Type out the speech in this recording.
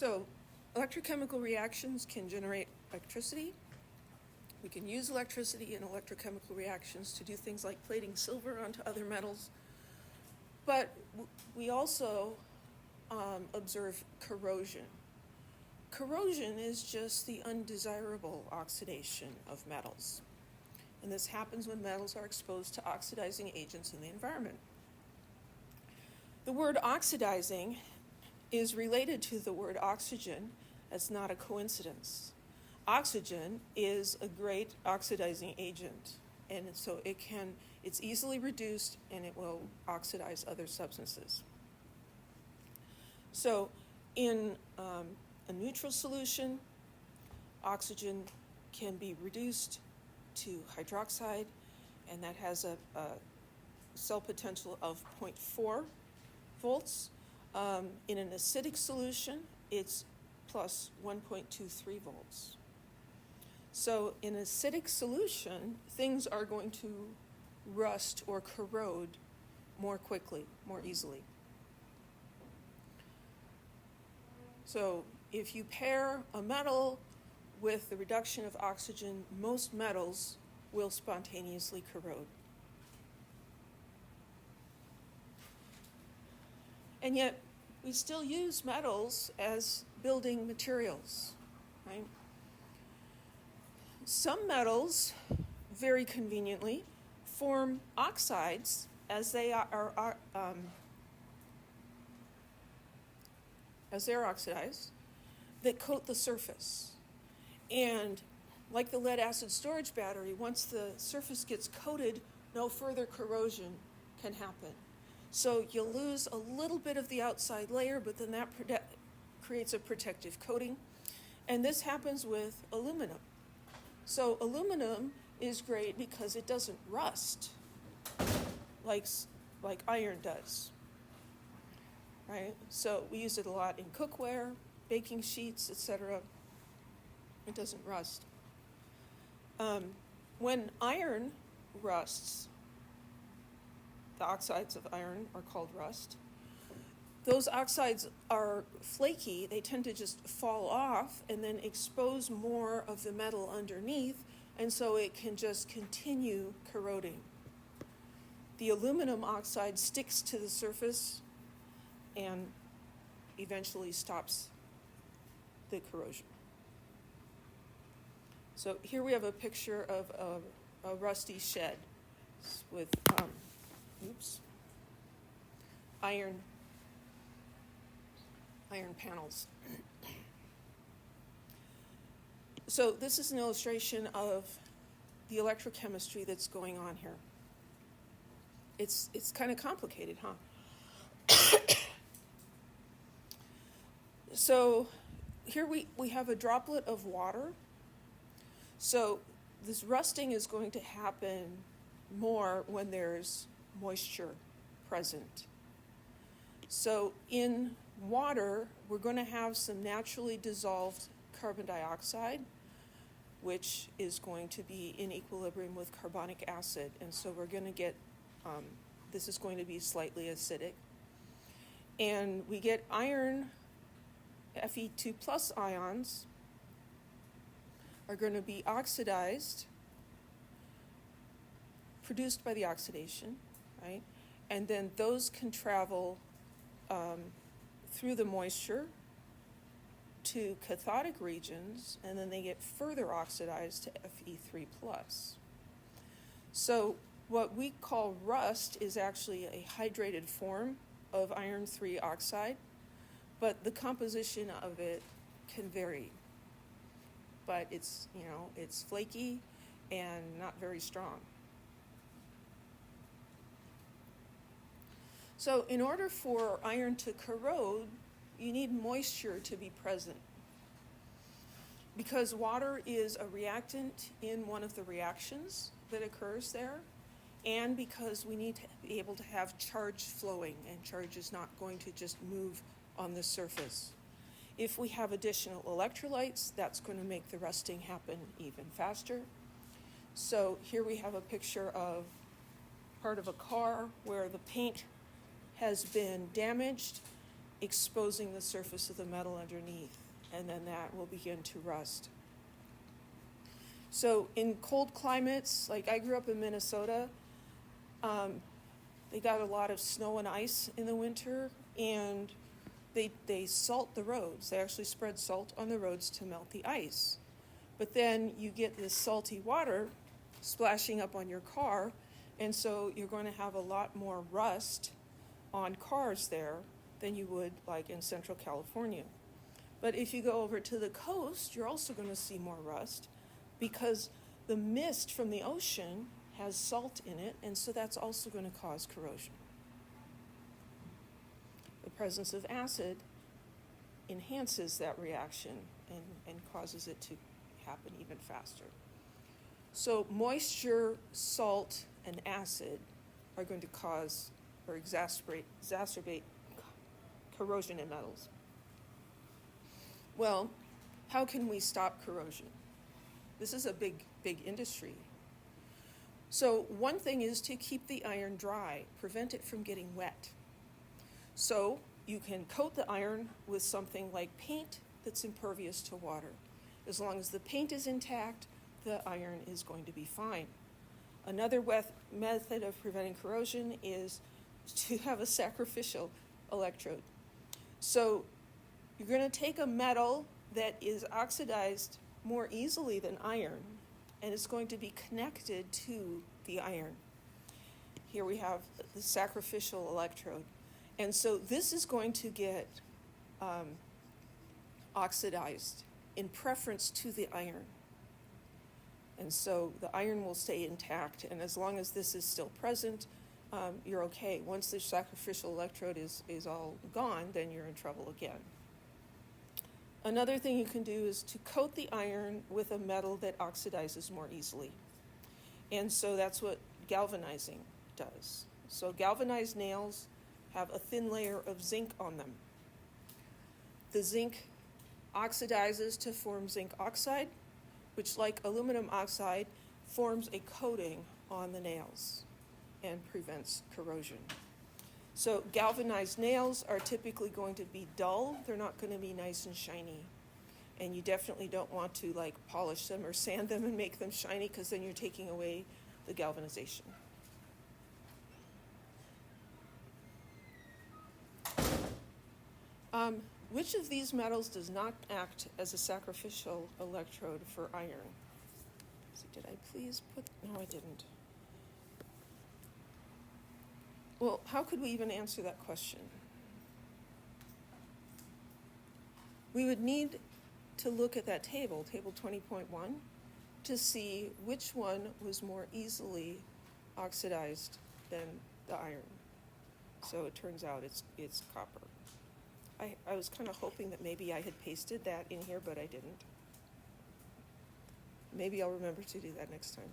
So electrochemical reactions can generate electricity. We can use electricity in electrochemical reactions to do things like plating silver onto other metals. But we also observe corrosion. Corrosion is just the undesirable oxidation of metals. And this happens when metals are exposed to oxidizing agents in the environment. The word oxidizing is related to the word oxygen. That's not a coincidence. Oxygen is a great oxidizing agent, and so it's easily reduced and it will oxidize other substances. So in a neutral solution, oxygen can be reduced to hydroxide, and that has a cell potential of 0.4 volts. In an acidic solution, it's plus 1.23 volts. So in an acidic solution, things are going to rust or corrode more quickly, more easily. So if you pair a metal with the reduction of oxygen, most metals will spontaneously corrode. And yet, we still use metals as building materials, right? Some metals, very conveniently, form oxides as they're oxidized that coat the surface. And like the lead-acid storage battery, once the surface gets coated, no further corrosion can happen. So you'll lose a little bit of the outside layer, but then that creates a protective coating. And this happens with aluminum. So aluminum is great because it doesn't rust like iron does, right? So we use it a lot in cookware, baking sheets, etc. It doesn't rust. When iron rusts, the oxides of iron are called rust. Those oxides are flaky. They tend to just fall off and then expose more of the metal underneath, and so it can just continue corroding. The aluminum oxide sticks to the surface and eventually stops the corrosion. So here we have a picture of a rusty shed with iron panels. So this is an illustration of the electrochemistry that's going on here. It's kind of complicated, huh? So here we have a droplet of water. So this rusting is going to happen more when there's moisture present. So in water, we're going to have some naturally dissolved carbon dioxide, which is going to be in equilibrium with carbonic acid. And so we're going to get, this is going to be slightly acidic. And we get iron, Fe2 plus ions are going to be oxidized, produced by the oxidation, right? And then those can travel through the moisture to cathodic regions, and then they get further oxidized to Fe3 plus. So what we call rust is actually a hydrated form of iron 3 oxide, but the composition of it can vary. But it's flaky and not very strong. So in order for iron to corrode, you need moisture to be present. Because water is a reactant in one of the reactions that occurs there, and because we need to be able to have charge flowing, and charge is not going to just move on the surface. If we have additional electrolytes, that's going to make the rusting happen even faster. So here we have a picture of part of a car where the paint has been damaged exposing the surface of the metal underneath, and then that will begin to rust. So in cold climates, like I grew up in Minnesota, they got a lot of snow and ice in the winter, and they salt the roads. They actually spread salt on the roads to melt the ice. But then you get this salty water splashing up on your car, and so you're going to have a lot more rust on cars there than you would like in Central California. But if you go over to the coast, you're also going to see more rust because the mist from the ocean has salt in it, and so that's also going to cause corrosion. The presence of acid enhances that reaction and causes it to happen even faster. So moisture, salt, and acid are going to cause or exacerbate corrosion in metals. Well, how can we stop corrosion? This is a big industry. So one thing is to keep the iron dry, prevent it from getting wet. So you can coat the iron with something like paint that's impervious to water. As long as the paint is intact, the iron is going to be fine. Another method of preventing corrosion is to have a sacrificial electrode. So you're going to take a metal that is oxidized more easily than iron, and it's going to be connected to the iron. Here we have the sacrificial electrode. And so this is going to get oxidized in preference to the iron. And so the iron will stay intact, and as long as this is still present, you're okay. Once the sacrificial electrode is all gone, then you're in trouble again. Another thing you can do is to coat the iron with a metal that oxidizes more easily. And so that's what galvanizing does. So galvanized nails have a thin layer of zinc on them. The zinc oxidizes to form zinc oxide, which, like aluminum oxide, forms a coating on the nails and prevents corrosion. So galvanized nails are typically going to be dull. They're not going to be nice and shiny. And you definitely don't want to like polish them or sand them and make them shiny, because then you're taking away the galvanization. Which of these metals does not act as a sacrificial electrode for iron? So did I please put, no I didn't. Well, how could we even answer that question? We would need to look at that table, table 20.1, to see which one was more easily oxidized than the iron. So it turns out it's copper. I was kind of hoping that maybe I had pasted that in here, but I didn't. Maybe I'll remember to do that next time.